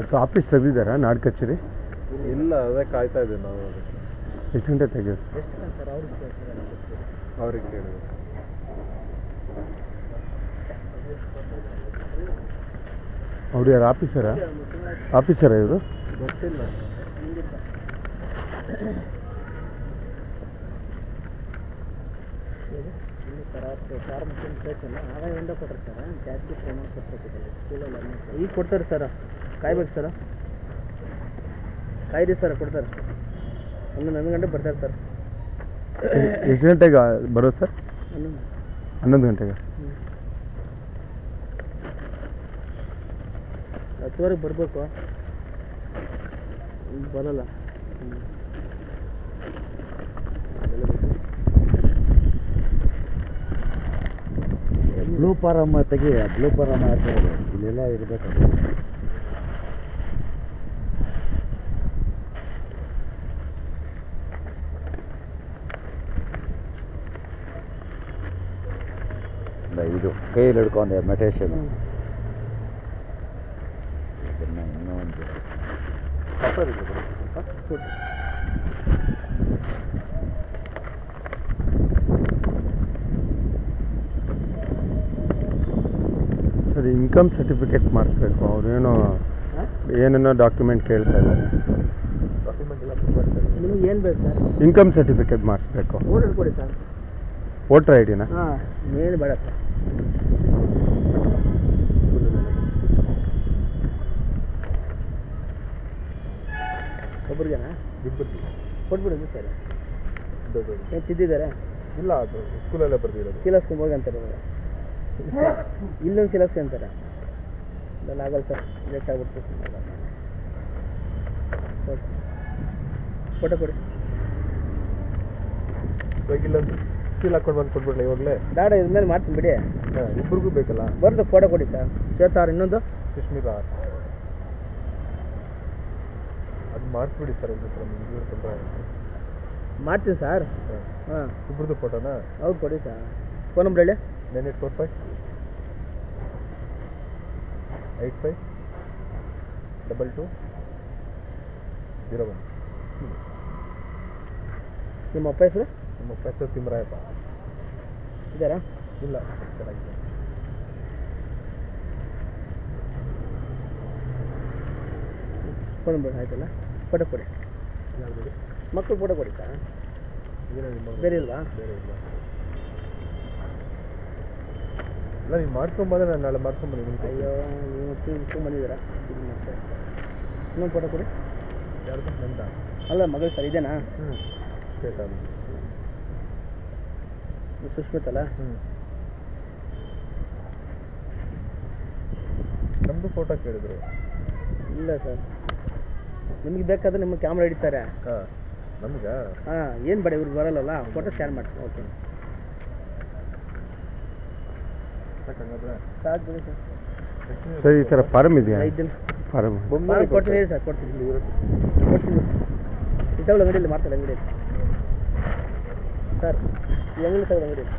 ಇವತ್ತು ಆಫೀಸ್ ತೆಗೆದಿದ್ದಾರಾ ನಾಡ್ ಕಚೇರಿ? ಇಲ್ಲ, ಅದೇ ಕಾಯ್ತಾ ಇದ್ದೀವಿ ನಾವು. ಅದಕ್ಕೆ ಎಷ್ಟು ಗಂಟೆ ತೆಗೆಯೋದು ಸರ್? ಅವ್ರಿಗೆ ಕೇಳಿದ್ರು. ಅವ್ರು ಯಾರು ಆಫೀಸರಾ ಇವರು? ಗೊತ್ತಿಲ್ಲ. ಈಗ ಕೊಡ್ತಾರೆ ಸರ್, ಕಾಯ್ಬೇಕು ಸರ್, ಕಾಯ್ರಿ ಸರ್, ಕೊಡ್ತಾರೆ. 11 ಗಂಟೆ ಬರ್ತಾರೆ ಸರ್. ಎಷ್ಟು ಗಂಟೆಗೆ ಬರೋದು ಸರ್? 11 ಗಂಟೆಗೆ. 10ವರೆಗೆ ಬರಬೇಕು, ಬರೋಲ್ಲ. ಬ್ಲೂ ಫಾರಮ್ ತೆಗಿ, ಬ್ಲೂ ಫಾರಮ್ ಹಾಕೋದು ಇಲ್ಲೆಲ್ಲ ಇರಬೇಕು. ಇದು ಕೈಯಲ್ಲಿ ಹಿಡ್ಕೊಂಡೆ ಮೆಟೇಷನ್. ಇನ್ನೊಂದು ಸರಿ, ಇನ್ಕಮ್ ಸರ್ಟಿಫಿಕೇಟ್ ಮಾಡಿಸ್ಬೇಕು. ಅವ್ರೇನೋ ಏನೇನೋ ಡಾಕ್ಯುಮೆಂಟ್ ಕೇಳ್ತಾ ಇದ್ದಾರೆ. ನಿಮ್ಗೆ ಏನು ಬೇಕು ಸರ್? ಇನ್ಕಮ್ ಸರ್ಟಿಫಿಕೇಟ್ ಮಾಡಿಸ್ಬೇಕು. ವೋಟರ್ ಕೊಡಿ ಸರ್. ವೋಟರ್ ಐ ಡಿನಾ? ಹಾಂ, ಏನು ಬೇಡ ಸರ್. ಒಬ್ರಿಗೆನಾ? ಇಬ್ಬರಿಗೆ ಕೊಟ್ಬಿಡಿ ಸರ್. ಏನು ತಿದ್ದಿದ್ದಾರೆ? ಇಲ್ಲ, ಅದು ಸ್ಕೂಲಲ್ಲೇ ಬರ್ದಿರೋದು. ಶೀಲಾಸ್ಕೊಂಡು ಹೋಗಿ ಅಂತಾರೆ ಇವಾಗ. ಇಲ್ಲೊಂದು ಶೀಲಾಸ್ಕ ಅಂತಾರೆ. ಇಲ್ಲ ಆಗಲ್ಲ ಸರ್, ಲೇಟ್ ಆಗ್ಬಿಡ್ತು. ಫೋಟೋ ಕೊಡಿ. ಇಲ್ಲೊಂದು ಸೀಲ್ ಹಾಕೊಂಡು ಬಂದು ಕೊಟ್ಬಿಡ್ಲ ಇವಾಗಲೇ? ಬೇಡ, ಇದ್ಮೇಲೆ ಮಾಡ್ತೀನಿ ಬಿಡಿ. ಇಬ್ಬರಿಗೂ ಬೇಕಲ್ಲ? ಬರ್ದು ಫೋಟೋ ಕೊಡಿ ಸರ್. ಶ್ವೇತಾ ಅವ್ರು, ಇನ್ನೊಂದು ಸುಷ್ಮಿತಾ. ಅದು ಮಾಡಿಸ್ಬಿಡಿ ಸರ್. ಇದು ತೊಂದರೆ ಮಾಡ್ತೀನಿ ಸರ್. ಹಾಂ, ಇಬ್ಬರದು ಫೋಟೋನಾ? ಹೌದು, ಕೊಡಿ ಸರ್. ಫೋನ್ ನಂಬರ್ ಹೇಳಿ. 9845 85 22 01. ನಿಮ್ಮ ಅಪ್ಪ ಹೆಸರು? ನಮ್ಮ ಹೆಸರು ತಿಮ್ಮರಾಯಪ್ಪ. ಇದ್ದಾರಾ? ಇಲ್ಲ, ಚೆನ್ನಾಗಿದೆ. ಫೋನ್ ನಂಬರ್ ಆಯ್ತಲ್ಲ, ಫೋಟೋ ಕೊಡಿ. ಯಾವುದು? ಮಕ್ಕಳು ಫೋಟೋ ಕೊಡಿ ಸರ್. ಬೇರೆ ಇಲ್ವಾ? ಬೇರೆ ಇಲ್ಲ. ಇಲ್ಲ, ನೀವು ಮಾಡ್ಕೊಂಬಂದ್ರೆ ನಾನು ನಾಳೆ ಮಾಡ್ಕೊಂಬಂದಿದ್ದೀನಿ. ಅಯ್ಯೋ, ನೀವು ಬಂದಿದ್ದೀರಾ? ಇನ್ನೊಂದು ಫೋಟೋ ಕೊಡಿ. ಯಾರ್ದು? ನಂದ? ಅಲ್ಲ, ಮಗಳು ಸರ್. ಇದೇನಾ? ಶ್ವೇತಾ. ಸುಷ್ಮಿತಲ್ಲ? ನಮ್ಮದು ಫೋಟೋ ಕೇಳಿದ್ರು. ಇಲ್ಲ ಸರ್, ನಿಮಗೆ ಬೇಕಾದ್ರೆ ನಿಮ್ಮ ಕ್ಯಾಮ್ರಾ ಹಿಡಿತಾರೆ. ಹಾಂ, ನಮ್ಗೆ? ಹಾಂ, ಏನು ಬೇಡ, ಇವ್ರಿಗೆ ಬರಲ್ಲಲ್ಲ. ಫೋಟೋ ಸ್ಕ್ಯಾನ್ ಮಾಡ್ತೀನಿ. ಓಕೆ ಸಾಕಂಗಾದ್ರೆ ಸಾಕು ಬಿಡಿ ಸರ್. ಸರ್, ಈ ಥರ ಫಾರಮ್ ಇದೆಯಾ? 5 ದಿನ ಫಾರಮ್ ಕೊಡ್ತೀನಿ ಸರ್. ಕೊಡ್ತೀನಿ ಇದ್ದಾವಲ್ಲ ಅಂಗಡಿಯಲ್ಲಿ, ಮಾಡ್ತಾರೆ ಅಂಗಡಿಯಲ್ಲಿ ಸರ್. ಈ ಅಂಗಡಿ ತಗೊಳ್ಳಿ ಅಂಗಡಿಯಲ್ಲಿ.